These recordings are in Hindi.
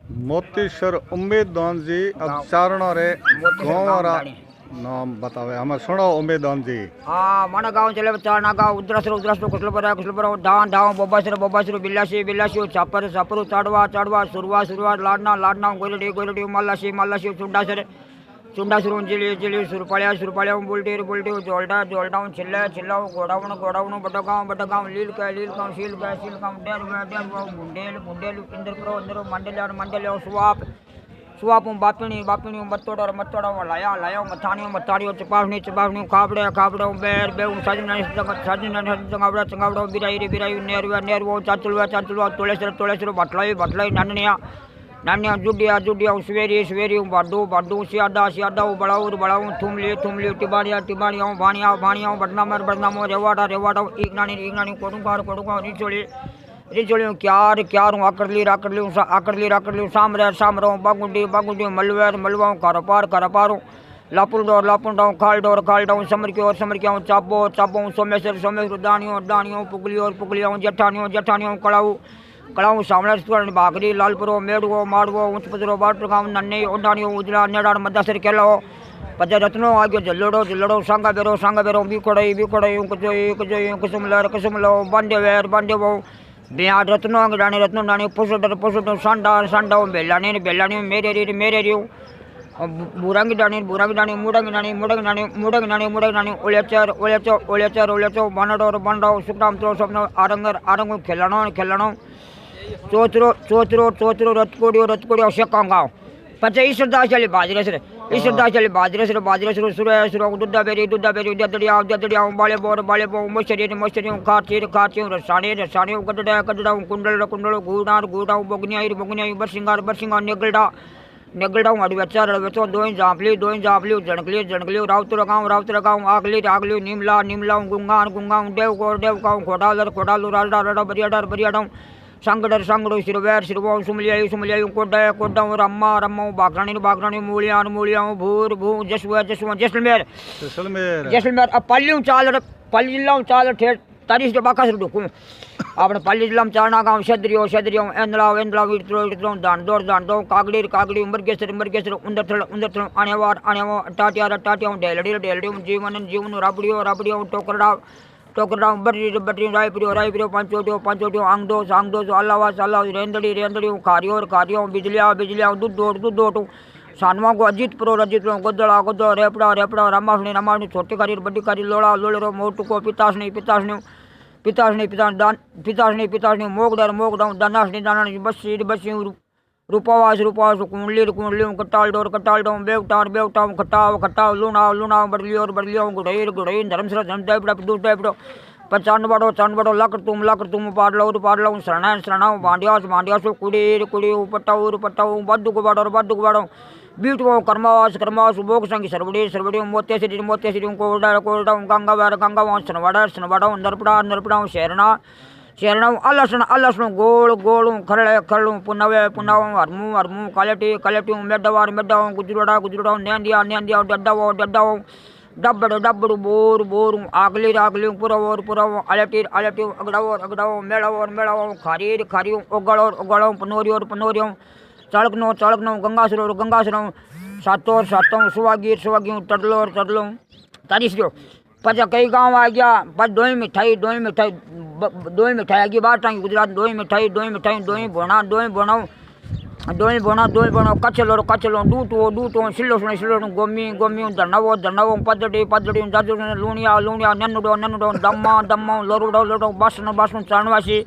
मोतीश्वर उम्मीद दान जी अब चारणों रे गाँव नाम बतावे हमें सुनो उम्मीद दान जी। हाँ मन गाँव चले चारणा गाँव उद्रस कुशलपुर ढान ढाव बोबासर बिल्लासी छापर छापर चाड़वा सुरवा लाडना गोरडी मल्लासी चुंडासर जिली सुरपालिया बुलटी जोल्टा चिल्ला गोडाउन बड़गांव लीलगांव शीलगांव डेर गुंडेल इंद्रपुर मंडल सुवाप बापिणी मत्तोड़ लाया मथानियों चपावनी खाबड़े बेर चंगावड़ा बिराई नेरवा चाचुलवा तोलेसर भटलाई नानिया जुडिया सवेरी बड्डू सियादा बड़ाऊ थुमली टिबानिया भानिया बदनाम रेवाड़ा ईगनानी कोडुंगा रिचोली क्यार आकड़ली सामरो बागुंडी मलवाओं करपारों लापुंडाओं खालडोर समरकियों चाबों सोमेश्वर दानियों पुगलियों जेठानियों कड़ाऊ सामने बागरी लालपुरो मेड़ो माड़वो ऊंचपदरो बाटगांव नन्ने ओडानियों उजला नेडाड़ मद्दासर केलो पचे रत्नो आगे जल्लड़ो सांगा बेरो बीकोड़ई कुसुमलो बांडेवो बेआड रत्नो डाणी पुसुट सांडा बेलानी मेरे बुरांगी डाणी मुड़ंगी उलेचर बनडो सुकराम तो स्वप्न आरंग खेलनो चोतरो रतकोड़ियो शेकांगाव पचे ईश्वरदास बाजरेसर सुरेश दुद्धा बेरी ददड़िया बाले बो मोशरी खाचियों रसाणी गड्डा कुंडल गूडाऊ बगनिया बरसिंगार नेगलडाऊ अड़वेचो दोई जापली जणकली राउतर गाँव आगली नीमला गुंगान देवगाँव खोडालू राडा बरियाडाऊ संगड़ो सिरवो सुमलियाई कोडाऊ रम्मा बागरानी मूलियाँ भूर जैसलमेर अब पल्लियों चाल ठेठ तारीस जो बाका से ढुकूँ अपने पल्ली जिला में चारणा गाँव सदरियों एंदला दान कागड़ी मरगेसर उंदर आने टाटिया डेलड़ी जीवन राबड़ियों टोकरडाव बर्री रायपुरियो पंचोटियो आंगदोस अल्लावा रेंदड़ी खारियों बिजलिया दूध सानवा को अजीतपुरो गोदड़ा रेपड़ा रामाफणी छोटी कारी बड़ी कारी लोड़ो मोटुको पिताशनी मोगडाऊ दानाशनी बसी रूपावास कुंडली कटाल बेवटाऊ खटाव लूना बड़लियों गुड़ई धर्मदेव चंडबड़ो लकड़तुम पाडलो शरणाऊ भांडियासो कुड़ी पट्टाऊ बद्दुक बीटो कर्मावास बोग संगी सरवड़ी मोतेश्वरी कोडाऊ गंगावार सनवाड़ा नरपड़ा शेरणा अलसण गोल खरड़ू पुनाव हरमू कलेटी मेड्डवार गुजरोड़ा नेंदिया डड्डाओ डब्बड़ू बोर आगली पुरव अलटी अगड़ाओ मेड़ाओ खारियों ओगड़ो पनोरियों चाड़कनो गंगासरों सातों सुवागियों टडलों तारीसो पचा कई गाँव आ गया बस दो ही मिठाई आ गई बात टांगी गुजरात दो ही मिठाई बोना कचलो डूटो सिल्लो गोमी धरनावो पदड़ी लूनिया नन्नुडो दम्मा लोरुडो बासन चाणवासी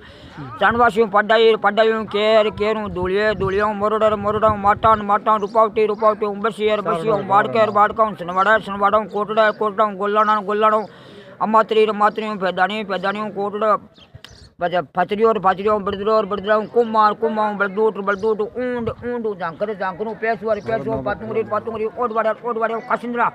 पड्डाई केरू धूलियों मोरडो माटान रुपावटी बसियर बाड़काऊ सनवाड़ा कोटड़ा गोल्लाणो अम्मात्री पैदानियों कोटड़ा फचरियों बड़दरों कुमार बलदूट ऊंड झांकरू पेसो पातुंगरी ओडवाड़ियों कसिंद्रा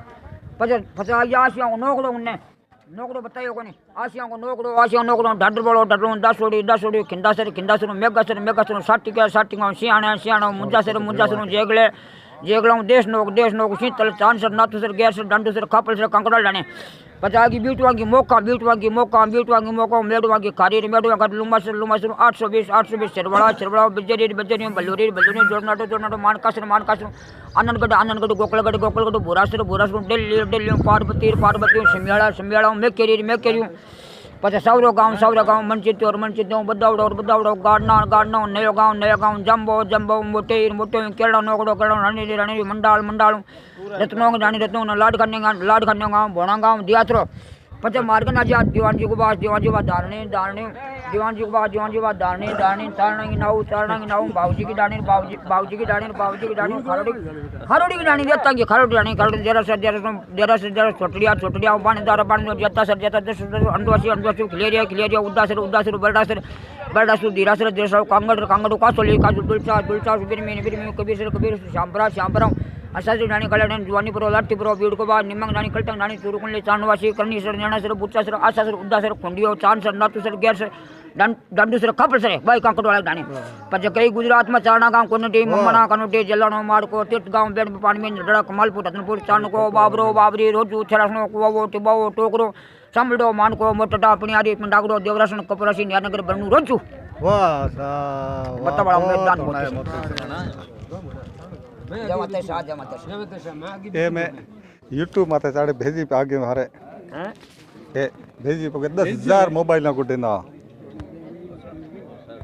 आसियां नोकड़ो बताइयो कोनी आसियां नोकड़ो डडरो दसोड़ी खिंदासर मेघासर साटिका सियाणो मुंजासर जेगले जेगलाऊं देश नोक शीतल चांसर नाथुसर गैसर डंडुसर खापलसर कंकड़ा लाने पचागी बीटवांगी मौका मेडवांगी खारी मेडवा लुमासर 820 सरवड़ा बजरी बल्लूरी जोरनाटो मानकासर आनंदगढ़ गोकुलगढ़ बुरासर दिल्ली पार्वती सिम्याड़ा मेकेरी पचा सौरो गाँव मनचित्यो बदावड़ो गाड़ना नयो गाँव जम्बो मोटे केरड़ा नोकड़ो रणीरी मंडाल रत्नों लाड खन्ने गाँव भोणा गाँव दियात्रो पचा मार्गन आजा दीवान जी को बात धारणी दीवान जी को बात धारणी चारणा की नाव बाबूजी की डाणी खरोड़ी की डाणी देता की खरोड़ी जरा से छोटड़िया पानी जता सर 10 खिलेरिया उदासर बरडासर धीरासर देशा कांगड़ कासोली दुलचा बिरमी कबीर श्यामपरा असासी डाणी कल्याण जुवानीपुर लाटीपुर बीड़ को बाद निमंग डाणी कलटंग डाणी चूरुकुंडली चांदवासी कर्णीसर नेणासर बुच्चासर आसासर उद्दासर खुंडियो चांदसर नाथुसर गैरसर डंडूसर खपलसर बाई कांकड़ वाला डाणी पच कई गुजरात में चारणा गांव कोनटी मम्मना कनोटी जलानो माड़को तीर्थ गांव बेड पानी में डड़क मालपुर रत्नपुर चांदको बाबरी रोजू थेरासनो कुवावो टिबावो टोकरो सामड़ो मानको मोटटा पणियारी पिंडागड़ो देवरासन कपरासी न्यानगर बन्नू रोजू वाह बता बड़ा मैदान ये मैं यूट्यूब माते साढ़े भेजी पे आगे मारे भेजी पे 10,000 मोबाइल को देना